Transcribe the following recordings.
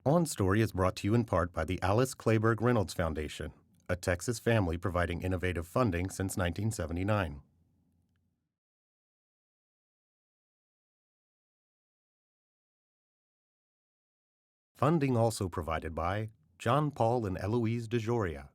On Story is brought to you in part by the Alice Clayburgh Reynolds Foundation, a Texas family providing innovative funding since 1979. Funding also provided by John Paul and Eloise DeJoria.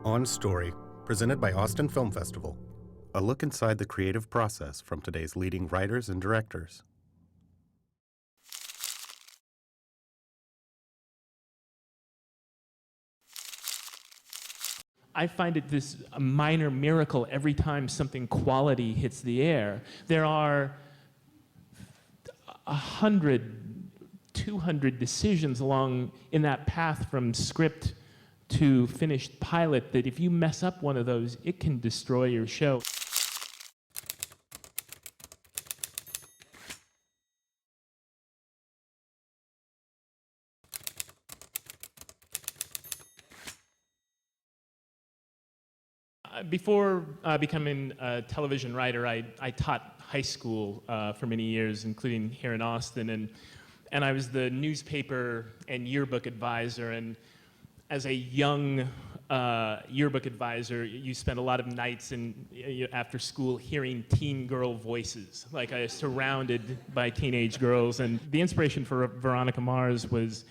On Story, presented by Austin Film Festival. A look inside the creative process from today's leading writers and directors. I find it a minor miracle every time something quality hits the air. There are 100, 200 decisions along in that path from script to finished pilot that if you mess up one of those, it can destroy your show. Before becoming a television writer, I taught high school for many years, including here in Austin, and I was the newspaper and yearbook advisor. And as a young yearbook advisor, you spent a lot of nights after school hearing teen girl voices. Like, I was surrounded by teenage girls, and the inspiration for Veronica Mars was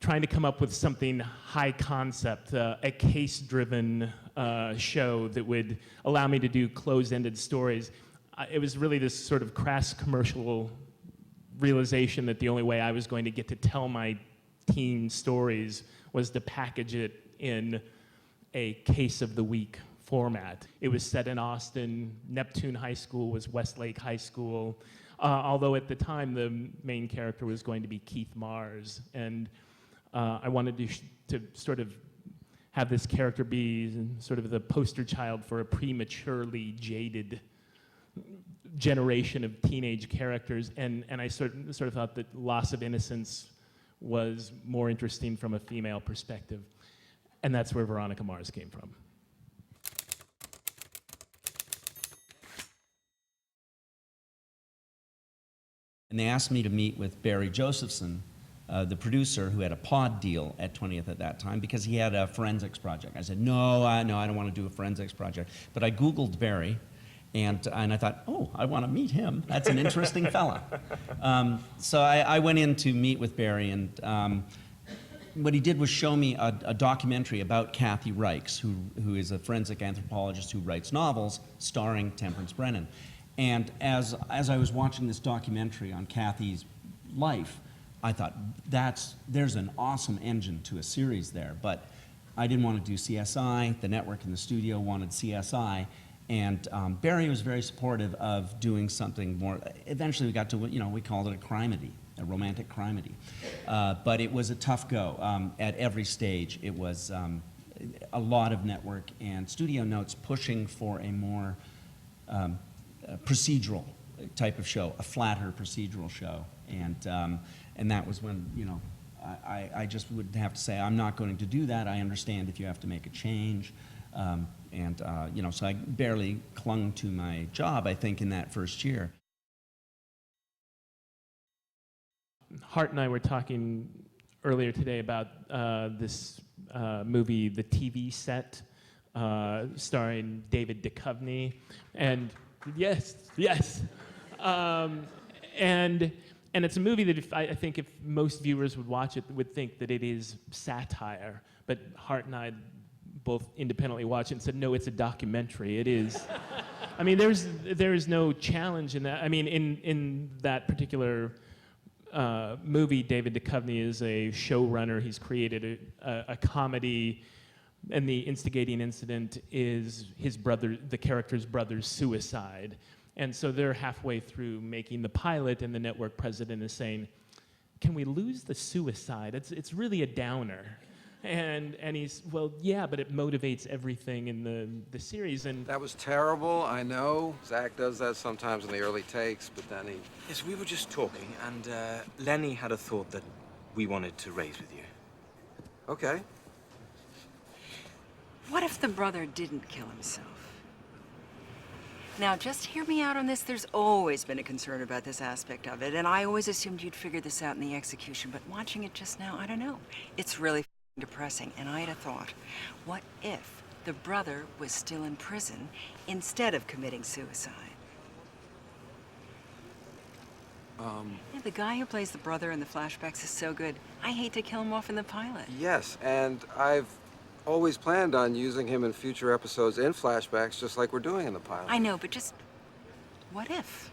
trying to come up with something high concept, a case-driven show that would allow me to do closed-ended stories. It was really this sort of crass commercial realization that the only way I was going to get to tell my teen stories was to package it in a case of the week format. It was set in Austin. Neptune High School was Westlake High School, although at the time the main character was going to be Keith Mars. And I wanted to sort of have this character be sort of the poster child for a prematurely jaded generation of teenage characters, and I sort of thought that loss of innocence was more interesting from a female perspective, and that's where Veronica Mars came from. And they asked me to meet with Barry Josephson, the producer, who had a pod deal at 20th at that time, because he had a forensics project. I said, no, I don't want to do a forensics project. But I Googled Barry, and I thought, oh, I want to meet him. That's an interesting fella. So I went in to meet with Barry, and what he did was show me a documentary about Kathy Reichs, who is a forensic anthropologist who writes novels, starring Temperance Brennan. And as I was watching this documentary on Kathy's life, I thought, there's an awesome engine to a series there. But I didn't want to do CSI. The network and the studio wanted CSI. And Barry was very supportive of doing something more. Eventually we got to, we called it a crimedy, a romantic crimedy. But it was a tough go. At every stage, it was a lot of network and studio notes pushing for a more procedural type of show, a flatter procedural show. And that was when, I just would have to say, I'm not going to do that. I understand if you have to make a change. So I barely clung to my job, I think, in that first year. Hart and I were talking earlier today about this movie, The TV Set, starring David Duchovny. And yes. And it's a movie that I think if most viewers would watch it, would think that it is satire. But Hart and I both independently watched it and said, no, it's a documentary. It is. I mean, there is no challenge in that. I mean, in that particular movie, David Duchovny is a showrunner. He's created a comedy, and the instigating incident is his brother, the character's brother's suicide. And so they're halfway through making the pilot, and the network president is saying, can we lose the suicide? It's really a downer. And he's, well, yeah, but it motivates everything in the series. And that was terrible, I know. Zach does that sometimes in the early takes, but then he... Yes, we were just talking, and Lenny had a thought that we wanted to raise with you. Okay. What if the brother didn't kill himself? Now, just hear me out on this. There's always been a concern about this aspect of it, and I always assumed you'd figure this out in the execution, but watching it just now, I don't know. It's really depressing, and I had a thought. What if the brother was still in prison instead of committing suicide? Yeah, the guy who plays the brother in the flashbacks is so good. I hate to kill him off in the pilot. Yes, and I've always planned on using him in future episodes in flashbacks, just like we're doing in the pilot. I know, but just what if,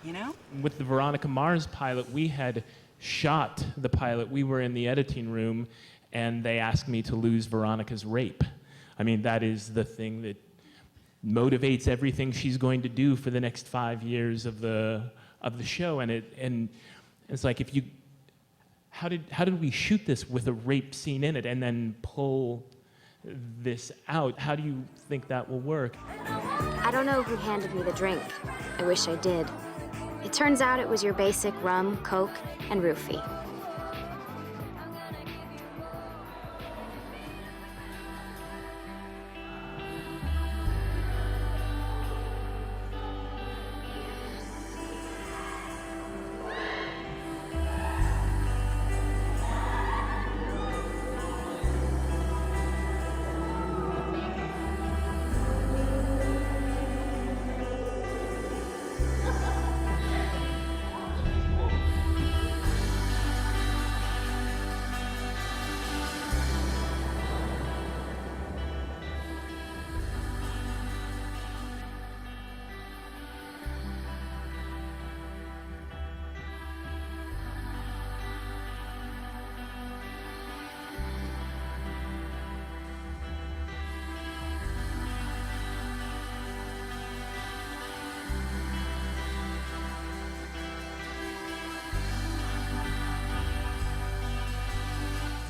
you know? with the Veronica Mars pilot, we had shot the pilot. We were in the editing room, and they asked me to lose Veronica's rape. I mean, that is the thing that motivates everything she's going to do for the next 5 years of the show. And it's like, if you, how did we shoot this with a rape scene in it and then pull this out? How do you think that will work? I don't know who handed me the drink. I wish I did. It turns out it was your basic rum, Coke, and roofie.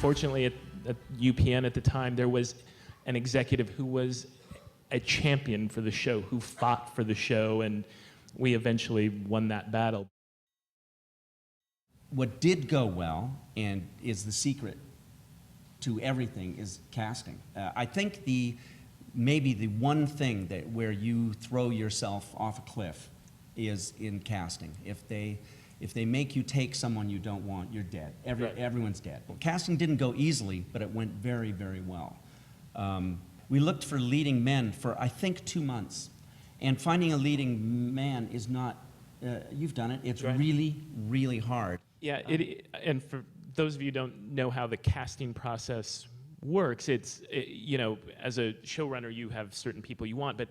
Fortunately, at UPN at the time, there was an executive who was a champion for the show, who fought for the show, and we eventually won that battle. What did go well, and is the secret to everything, is casting. I think maybe the one thing that where you throw yourself off a cliff is in casting. If they make you take someone you don't want, you're dead. Everyone's dead. Well, casting didn't go easily, but it went very, very well. We looked for leading men for, I think, 2 months. And finding a leading man is not, you've done it, it's really, really hard. Yeah, and for those of you who don't know how the casting process works, you know, as a showrunner, you have certain people you want, but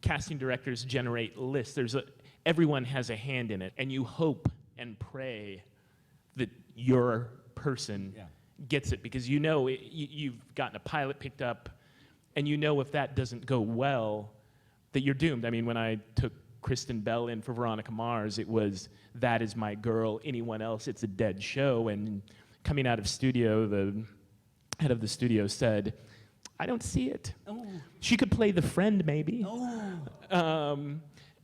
casting directors generate lists. Everyone has a hand in it, and you hope and pray that your person gets it, because you know you've gotten a pilot picked up, and you know if that doesn't go well, that you're doomed. I mean, when I took Kristen Bell in for Veronica Mars, it was, that is my girl, anyone else, it's a dead show. And coming out of studio, the head of the studio said, I don't see it. Oh. She could play the friend, maybe. Oh.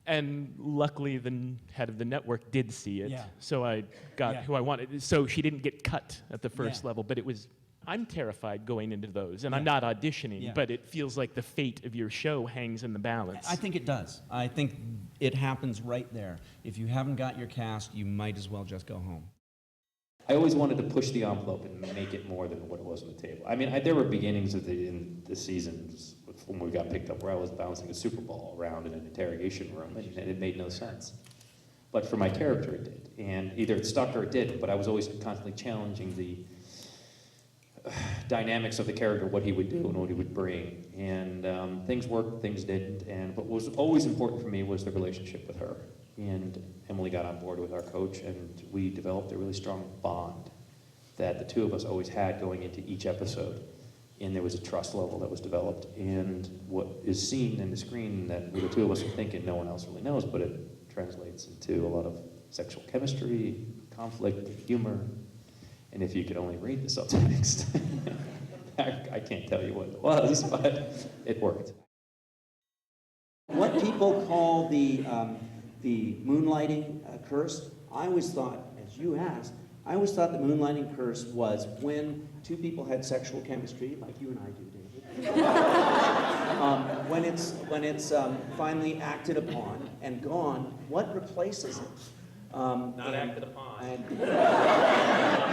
And luckily, the head of the network did see it, so I got who I wanted. So she didn't get cut at the first level, but it was, I'm terrified going into those, and I'm not auditioning, but it feels like the fate of your show hangs in the balance. I think it does. I think it happens right there. If you haven't got your cast, you might as well just go home. I always wanted to push the envelope and make it more than what it was on the table. I mean, there were beginnings in the seasons when we got picked up where I was bouncing a Super Bowl around in an interrogation room, and it made no sense. But for my character, it did. And either it stuck or it didn't, but I was always constantly challenging the dynamics of the character, what he would do and what he would bring. And things worked, things didn't. And what was always important for me was the relationship with her. And Emily got on board with our coach, and we developed a really strong bond that the two of us always had going into each episode. and there was a trust level that was developed, and what is seen in the screen that the two of us are thinking no one else really knows, but it translates into a lot of sexual chemistry, conflict, humor, and if you could only read the subtext, I can't tell you what it was, but it worked. What people call the moonlighting curse, I always thought, as you asked, I always thought the moonlighting curse was when two people had sexual chemistry, like you and I do, David. When it's finally acted upon and gone, what replaces it? Not acted upon. And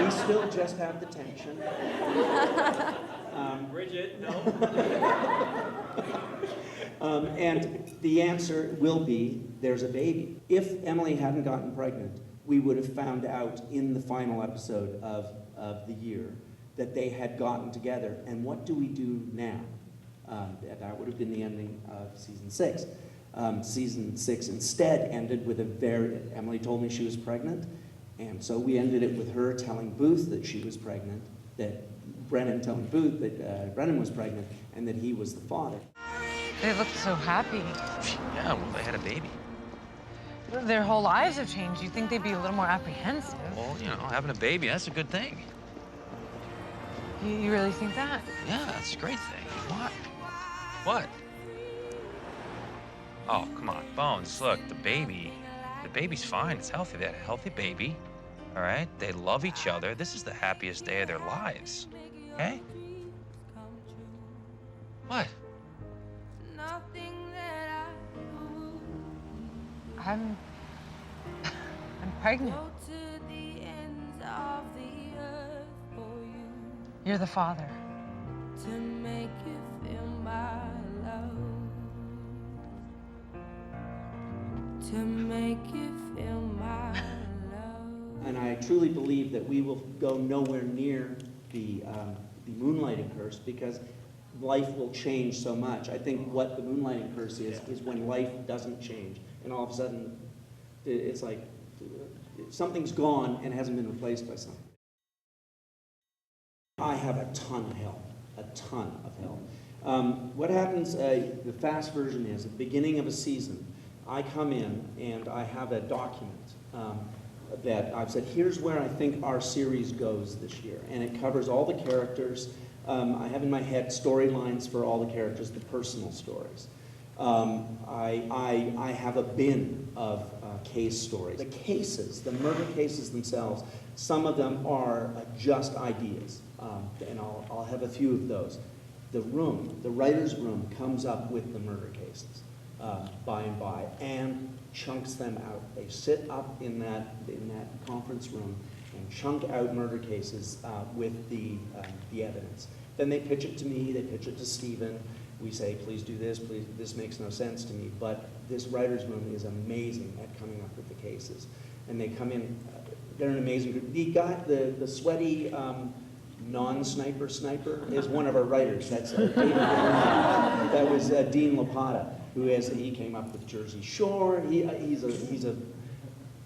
we still just have the tension. Bridget, no. And the answer will be, there's a baby. If Emily hadn't gotten pregnant, we would have found out in the final episode of the year that they had gotten together. And what do we do now? That would have been the ending of season 6. Season 6 instead ended with Emily told me she was pregnant, and so we ended it with her telling Booth that she was pregnant, that Brennan telling Booth that Brennan was pregnant, and that he was the father. They look so happy. Yeah, well, they had a baby. Their whole lives have changed. You'd think they'd be a little more apprehensive. Well, you know, having a baby, that's a good thing. You really think that? Yeah, that's a great thing. What? What? Oh, come on, Bones, look, the baby's fine, it's healthy. They had a healthy baby, all right? They love each other. This is the happiest day of their lives, okay? What? I'm pregnant. You're the father. To make you feel my love. To make you feel my love. And I truly believe that we will go nowhere near the moonlighting curse, because life will change so much. I think what the moonlighting curse is when life doesn't change, and all of a sudden it's like something's gone and hasn't been replaced by something. I have a ton of help, a ton of help. What happens, the fast version is, at the beginning of a season, I come in and I have a document that I've said, here's where I think our series goes this year. And it covers all the characters. I have in my head storylines for all the characters, the personal stories. I have a bin of case stories. The cases, the murder cases themselves, some of them are just ideas. And I'll have a few of those. The room, the writer's room, comes up with the murder cases by and by and chunks them out. They sit up in that conference room and chunk out murder cases with the evidence. Then they pitch it to me, they pitch it to Stephen. We say, please do this, please, this makes no sense to me. But this writer's room is amazing at coming up with the cases. And they come in, they're an amazing group. The guy, the sweaty non-sniper sniper is one of our writers. That's that was Dean Lapata, he came up with Jersey Shore.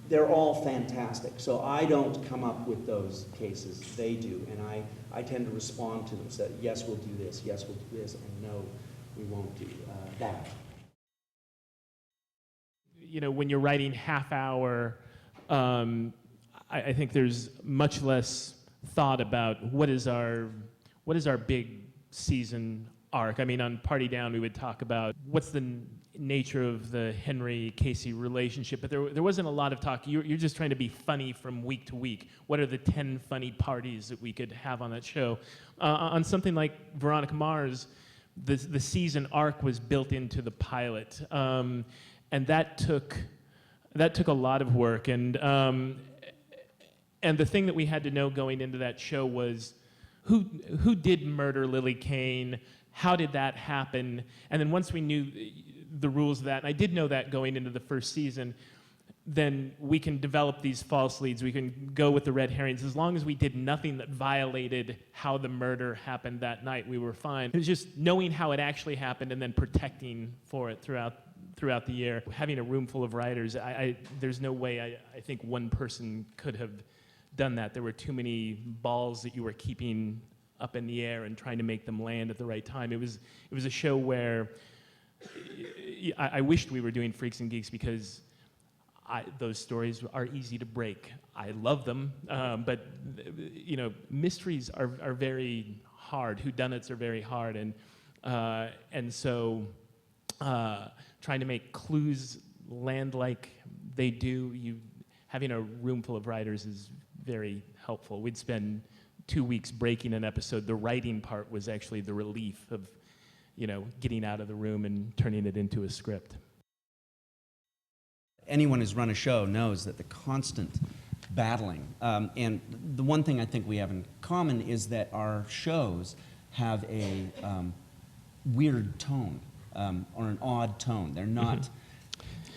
They're all fantastic. So I don't come up with those cases, they do. And I tend to respond to them, say, yes, we'll do this, yes, we'll do this, and no, we won't do that. You know, when you're writing half hour, I think there's much less thought about what is our big season arc. I mean, on Party Down, we would talk about what's the nature of the Henry-Casey relationship, but there wasn't a lot of talk. You're just trying to be funny from week to week. What are the 10 funny parties that we could have on that show? On something like Veronica Mars, the season arc was built into the pilot, and that took a lot of work. And the thing that we had to know going into that show was who did murder Lily Kane? How did that happen? And then once we knew the rules of that, and I did know that going into the first season, then we can develop these false leads. We can go with the red herrings. As long as we did nothing that violated how the murder happened that night, we were fine. It was just knowing how it actually happened and then protecting for it throughout the year. Having a room full of writers, there's no way I think one person could have done that. There were too many balls that you were keeping up in the air and trying to make them land at the right time. It was a show where I wished we were doing Freaks and Geeks because those stories are easy to break. I love them, but you know, mysteries are very hard. Whodunits are very hard, and so trying to make clues land like they do, having a room full of writers is very helpful. We'd spend 2 weeks breaking an episode. The writing part was actually the relief of, you know, getting out of the room and turning it into a script. Anyone who's run a show knows that the constant battling, and the one thing I think we have in common is that our shows have a weird tone, or an odd tone. They're not,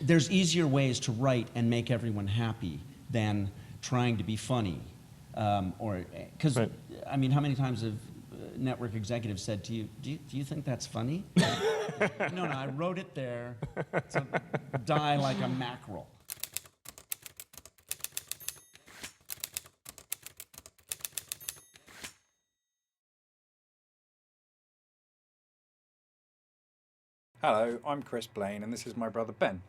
there's easier ways to write and make everyone happy than trying to be funny. Because, right. I mean, how many times have network executives said to you, do you think that's funny? No, I wrote it there to die like a mackerel. Hello, I'm Chris Blaine, and this is my brother Ben.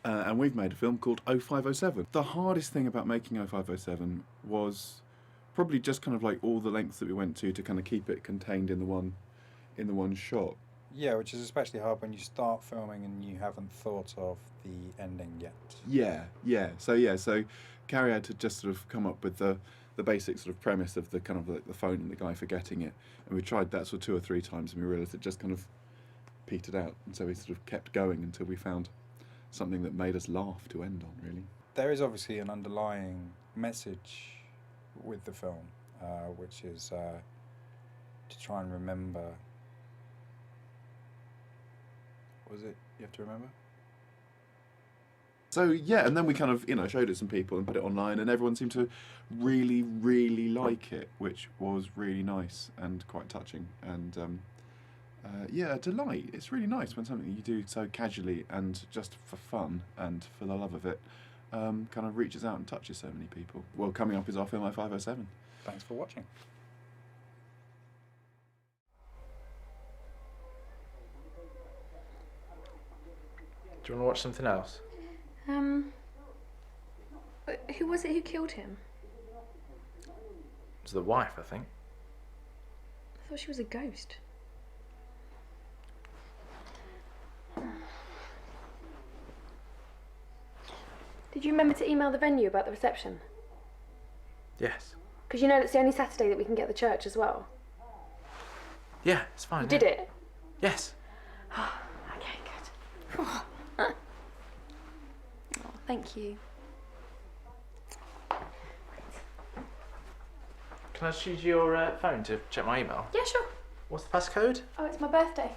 And we've made a film called 0507. The hardest thing about making 0507 was probably just kind of like all the lengths that we went to kind of keep it contained in the one shot. Yeah, which is especially hard when you start filming and you haven't thought of the ending yet. Yeah. So Carrie had to just sort of come up with the basic sort of premise of the kind of like the phone and the guy forgetting it, and we tried that sort of 2 or 3 times, and we realised it just kind of petered out, and so we sort of kept going until we found something that made us laugh to end on, really. There is obviously an underlying message with the film, which is to try and remember. What was it you have to remember? So yeah, and then we kind of, you know, showed it to some people and put it online, and everyone seemed to really, really like it, which was really nice and quite touching. And yeah, a delight. It's really nice when something you do so casually and just for fun and for the love of it kind of reaches out and touches so many people. Well, coming up is our film 0507. Thanks for watching. Do you want to watch something else? Who was it who killed him? It was the wife, I think. I thought she was a ghost. Did you remember to email the venue about the reception? Yes. Because you know it's the only Saturday that we can get the church as well. Yeah, it's fine. You did it? Yes. Okay, good. Oh, thank you. Can I just use your phone to check my email? Yeah, sure. What's the passcode? Oh, it's my birthday.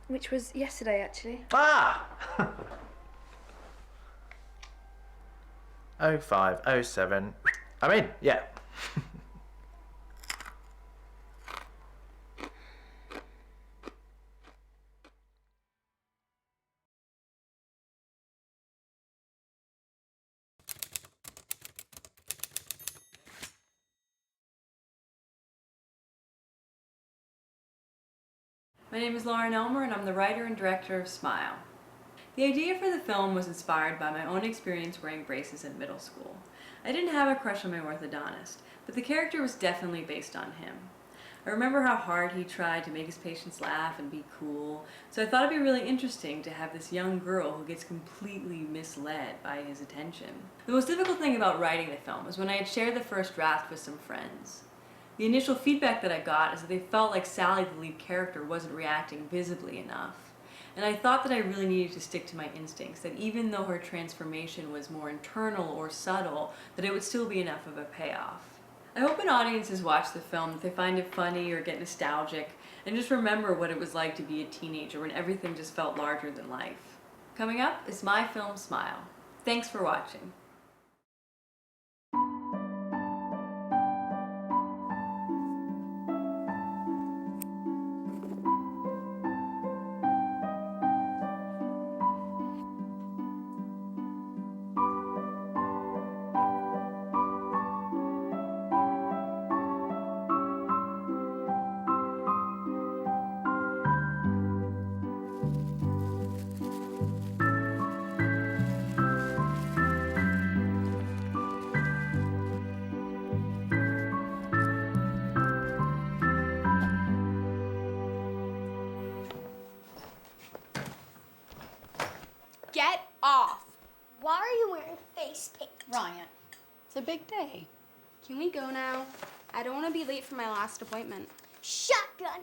Which was yesterday, actually. Ah! 0507. I'm in, yeah. My name is Lauren Elmer, and I'm the writer and director of Smile. The idea for the film was inspired by my own experience wearing braces in middle school. I didn't have a crush on my orthodontist, but the character was definitely based on him. I remember how hard he tried to make his patients laugh and be cool, so I thought it'd be really interesting to have this young girl who gets completely misled by his attention. The most difficult thing about writing the film was when I had shared the first draft with some friends. The initial feedback that I got is that they felt like Sally, the lead character, wasn't reacting visibly enough. And I thought that I really needed to stick to my instincts, that even though her transformation was more internal or subtle, that it would still be enough of a payoff. I hope when audiences watch the film that they find it funny or get nostalgic and just remember what it was like to be a teenager when everything just felt larger than life. Coming up is my film Smile. Thanks for watching. Get off! Why are you wearing face paint? Ryan, it's a big day. Can we go now? I don't want to be late for my last appointment. Shotgun!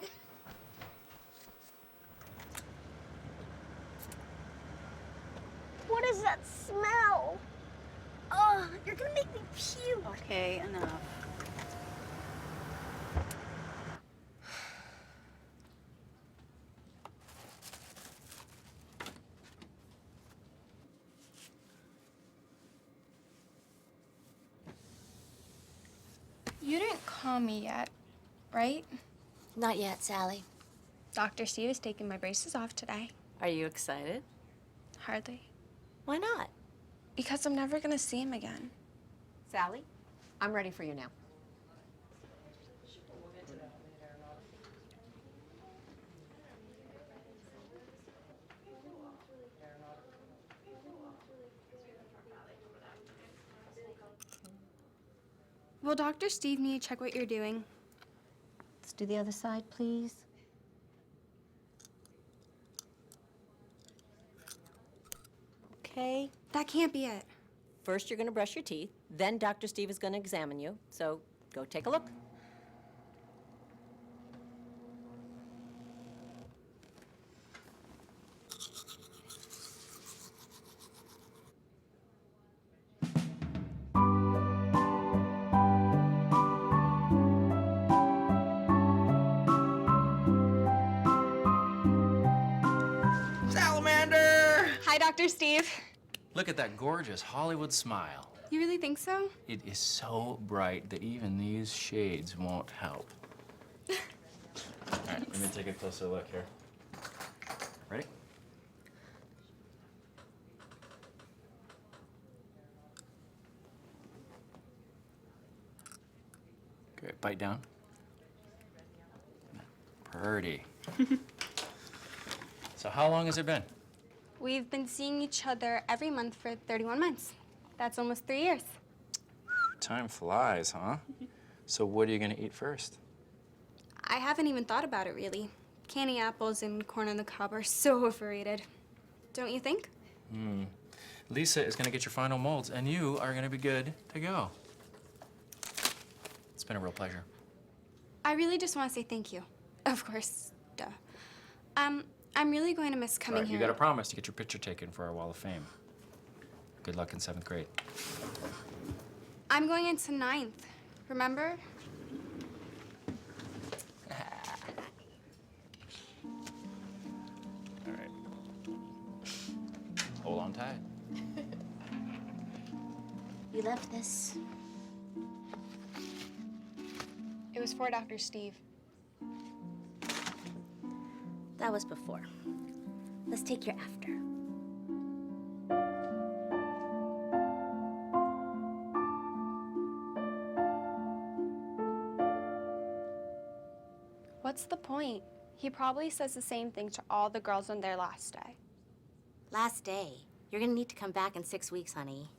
What is that smell? Oh, you're gonna make me puke. Okay, enough. You didn't call me yet, right? Not yet, Sally. Dr. Steve is taking my braces off today. Are you excited? Hardly. Why not? Because I'm never gonna see him again. Sally, I'm ready for you now. Will Dr. Steve need to check what you're doing? Let's do the other side, please. Okay. That can't be it. First, you're going to brush your teeth. Then Dr. Steve is going to examine you. So go take a look. Salamander! Hi, Dr. Steve. Look at that gorgeous Hollywood smile. You really think so? It is so bright that even these shades won't help. All right, let me take a closer look here. Ready? Great, bite down. Pretty. So how long has it been? We've been seeing each other every month for 31 months. That's almost 3 years. Time flies, huh? So what are you gonna eat first? I haven't even thought about it, really. Candy apples and corn on the cob are so overrated. Don't you think? Lisa is gonna get your final molds, and you are gonna be good to go. It's been a real pleasure. I really just want to say thank you. Of course, duh. I'm really going to miss coming Right, here. you got to promise to get your picture taken for our Wall of Fame. Good luck in 7th grade. I'm going into 9th, remember? All right. Hold on tight. You left this. It was for Dr. Steve. That was before. Let's take your after. What's the point? He probably says the same thing to all the girls on their last day. Last day. You're gonna need to come back in 6 weeks, honey.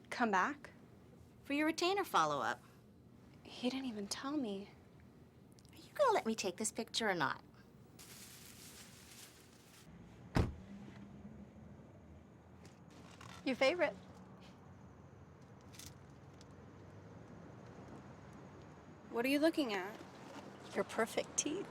Come back? For your retainer follow-up. He didn't even tell me. Are you gonna let me take this picture or not? Your favorite. What are you looking at? Your perfect teeth.